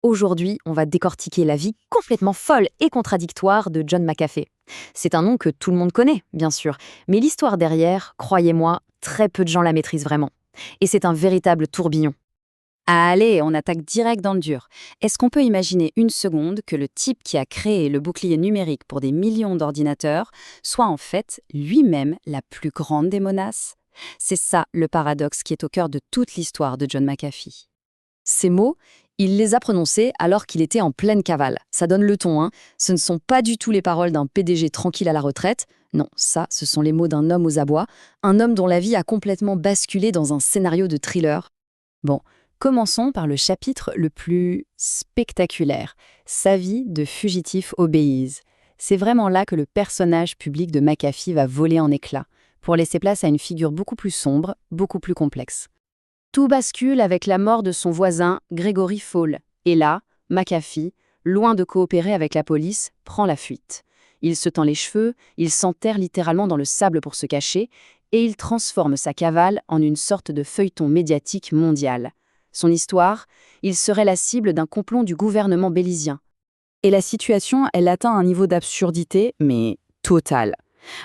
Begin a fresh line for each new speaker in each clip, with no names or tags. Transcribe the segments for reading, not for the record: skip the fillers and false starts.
Aujourd'hui, on va décortiquer la vie complètement folle et contradictoire de John McAfee. C'est un nom que tout le monde connaît, bien sûr, mais l'histoire derrière, croyez-moi, très peu de gens la maîtrisent vraiment. Et c'est un véritable tourbillon.
Allez, on attaque direct dans le dur. Est-ce qu'on peut imaginer une seconde que le type qui a créé le bouclier numérique pour des millions d'ordinateurs soit en fait lui-même la plus grande des menaces? C'est ça le paradoxe qui est au cœur de toute l'histoire de John McAfee.
Ces mots, il les a prononcés alors qu'il était en pleine cavale. Ça donne le ton, hein. Ce ne sont pas du tout les paroles d'un PDG tranquille à la retraite. Non, ça, ce sont les mots d'un homme aux abois, un homme dont la vie a complètement basculé dans un scénario de thriller.
Bon, commençons par le chapitre le plus spectaculaire, sa vie de fugitif au Belize. C'est vraiment là que le personnage public de McAfee va voler en éclats, pour laisser place à une figure beaucoup plus sombre, beaucoup plus complexe. Tout bascule avec la mort de son voisin, Gregory Fall. Et là, McAfee, loin de coopérer avec la police, prend la fuite. Il se tend les cheveux, il s'enterre littéralement dans le sable pour se cacher, et il transforme sa cavale en une sorte de feuilleton médiatique mondial. Son histoire, il serait la cible d'un complot du gouvernement bélizien. Et la situation, elle atteint un niveau d'absurdité, mais total.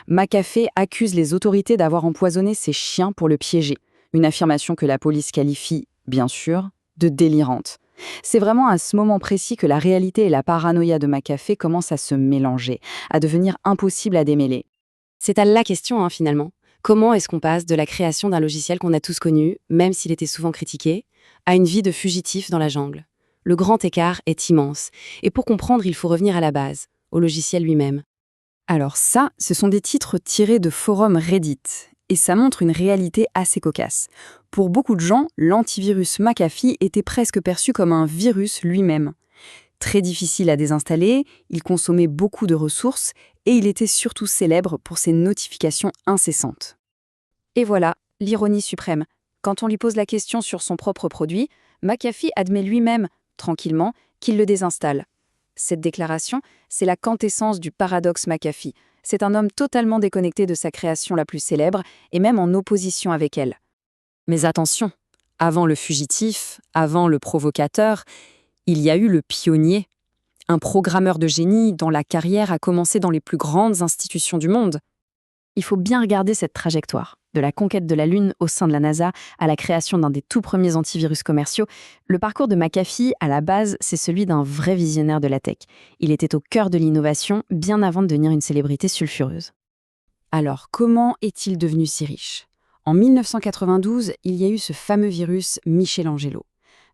McAfee accuse les autorités d'avoir empoisonné ses chiens pour le piéger. Une affirmation que la police qualifie, bien sûr, de délirante. C'est vraiment à ce moment précis que la réalité et la paranoïa de McAfee commencent à se mélanger, à devenir impossibles à démêler.
C'est à la question, finalement. Comment est-ce qu'on passe de la création d'un logiciel qu'on a tous connu, même s'il était souvent critiqué, à une vie de fugitif dans la jungle? Le grand écart est immense. Et pour comprendre, il faut revenir à la base, au logiciel lui-même.
Alors ça, ce sont des titres tirés de forums Reddit. Et ça montre une réalité assez cocasse. Pour beaucoup de gens, l'antivirus McAfee était presque perçu comme un virus lui-même. Très difficile à désinstaller, il consommait beaucoup de ressources et il était surtout célèbre pour ses notifications incessantes. Et voilà, l'ironie suprême. Quand on lui pose la question sur son propre produit, McAfee admet lui-même, tranquillement, qu'il le désinstalle. Cette déclaration, c'est la quintessence du paradoxe McAfee. C'est un homme totalement déconnecté de sa création la plus célèbre et même en opposition avec elle.
Mais attention, avant le fugitif, avant le provocateur, il y a eu le pionnier, un programmeur de génie dont la carrière a commencé dans les plus grandes institutions du monde.
Il faut bien regarder cette trajectoire. De la conquête de la Lune au sein de la NASA à la création d'un des tout premiers antivirus commerciaux, le parcours de McAfee, à la base, c'est celui d'un vrai visionnaire de la tech. Il était au cœur de l'innovation bien avant de devenir une célébrité sulfureuse. Alors, comment est-il devenu si riche? En 1992, il y a eu ce fameux virus Michelangelo.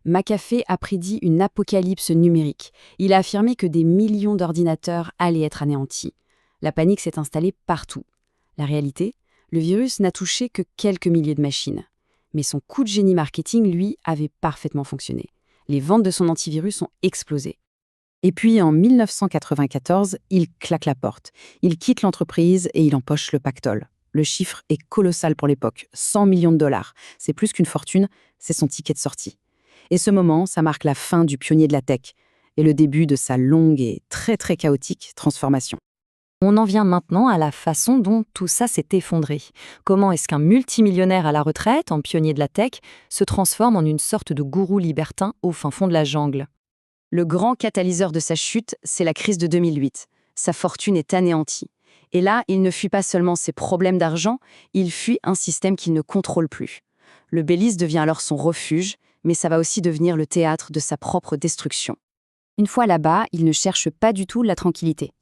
McAfee a prédit une apocalypse numérique. Il a affirmé que des millions d'ordinateurs allaient être anéantis. La panique s'est installée partout. La réalité, le virus n'a touché que quelques milliers de machines. Mais son coup de génie marketing, lui, avait parfaitement fonctionné. Les ventes de son antivirus ont explosé. Et puis, en 1994, il claque la porte. Il quitte l'entreprise et il empoche le pactole. Le chiffre est colossal pour l'époque, 100 millions de dollars. C'est plus qu'une fortune, c'est son ticket de sortie. Et ce moment, ça marque la fin du pionnier de la tech et le début de sa longue et très très chaotique transformation.
On en vient maintenant à la façon dont tout ça s'est effondré. Comment est-ce qu'un multimillionnaire à la retraite, en pionnier de la tech, se transforme en une sorte de gourou libertin au fin fond de la jungle?
Le grand catalyseur de sa chute, c'est la crise de 2008. Sa fortune est anéantie. Et là, il ne fuit pas seulement ses problèmes d'argent, il fuit un système qu'il ne contrôle plus. Le Belize devient alors son refuge, mais ça va aussi devenir le théâtre de sa propre destruction. Une fois là-bas, il ne cherche pas du tout la tranquillité.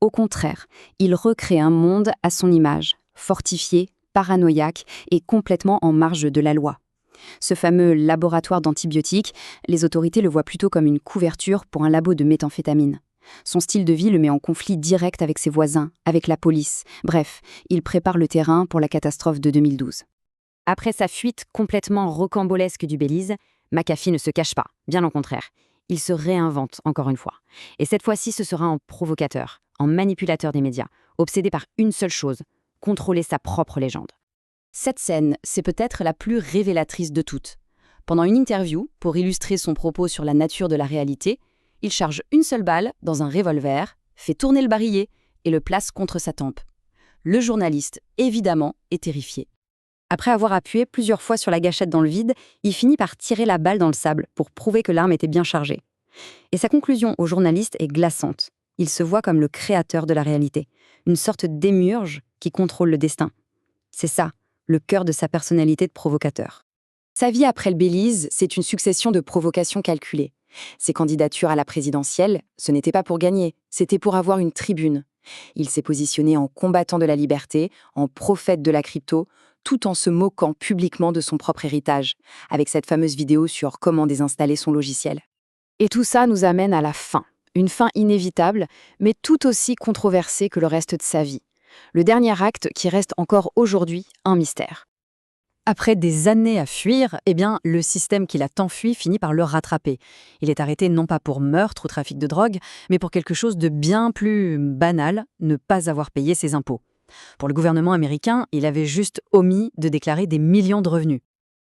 Au contraire, il recrée un monde à son image, fortifié, paranoïaque et complètement en marge de la loi. Ce fameux laboratoire d'antibiotiques, les autorités le voient plutôt comme une couverture pour un labo de méthamphétamine. Son style de vie le met en conflit direct avec ses voisins, avec la police. Bref, il prépare le terrain pour la catastrophe de 2012.
Après sa fuite complètement rocambolesque du Belize, McAfee ne se cache pas, bien au contraire. Il se réinvente encore une fois. Et cette fois-ci, ce sera en provocateur, en manipulateur des médias, obsédé par une seule chose, contrôler sa propre légende. Cette scène, c'est peut-être la plus révélatrice de toutes. Pendant une interview, pour illustrer son propos sur la nature de la réalité, il charge une seule balle dans un revolver, fait tourner le barillet et le place contre sa tempe. Le journaliste, évidemment, est terrifié. Après avoir appuyé plusieurs fois sur la gâchette dans le vide, il finit par tirer la balle dans le sable pour prouver que l'arme était bien chargée. Et sa conclusion aux journalistes est glaçante. Il se voit comme le créateur de la réalité, une sorte d'émiurge qui contrôle le destin. C'est ça, le cœur de sa personnalité de provocateur.
Sa vie après le Belize, c'est une succession de provocations calculées. Ses candidatures à la présidentielle, ce n'était pas pour gagner, c'était pour avoir une tribune. Il s'est positionné en combattant de la liberté, en prophète de la crypto, tout en se moquant publiquement de son propre héritage, avec cette fameuse vidéo sur comment désinstaller son logiciel. Et tout ça nous amène à la fin. Une fin inévitable, mais tout aussi controversée que le reste de sa vie. Le dernier acte qui reste encore aujourd'hui un mystère.
Après des années à fuir, le système qu'il a tant fui finit par le rattraper. Il est arrêté non pas pour meurtre ou trafic de drogue, mais pour quelque chose de bien plus banal, ne pas avoir payé ses impôts. Pour le gouvernement américain, il avait juste omis de déclarer des millions de revenus.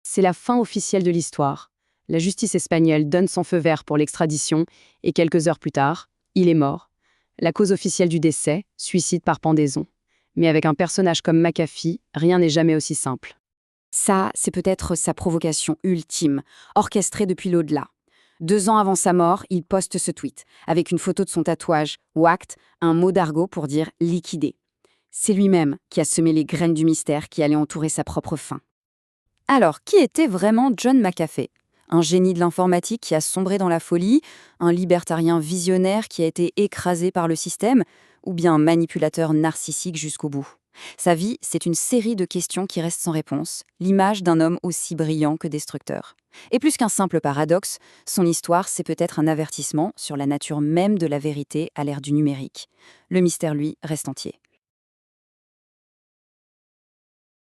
C'est la fin officielle de l'histoire. La justice espagnole donne son feu vert pour l'extradition et quelques heures plus tard, il est mort. La cause officielle du décès, suicide par pendaison. Mais avec un personnage comme McAfee, rien n'est jamais aussi simple. Ça, c'est peut-être sa provocation ultime, orchestrée depuis l'au-delà. 2 ans avant sa mort, il poste ce tweet, avec une photo de son tatouage, whacked, un mot d'argot pour dire « liquidé ». C'est lui-même qui a semé les graines du mystère qui allait entourer sa propre fin.
Alors, qui était vraiment John McAfee ? Un génie de l'informatique qui a sombré dans la folie, un libertarien visionnaire qui a été écrasé par le système, ou bien un manipulateur narcissique jusqu'au bout ? Sa vie, c'est une série de questions qui restent sans réponse, l'image d'un homme aussi brillant que destructeur. Et plus qu'un simple paradoxe, son histoire, c'est peut-être un avertissement sur la nature même de la vérité à l'ère du numérique. Le mystère, lui, reste entier.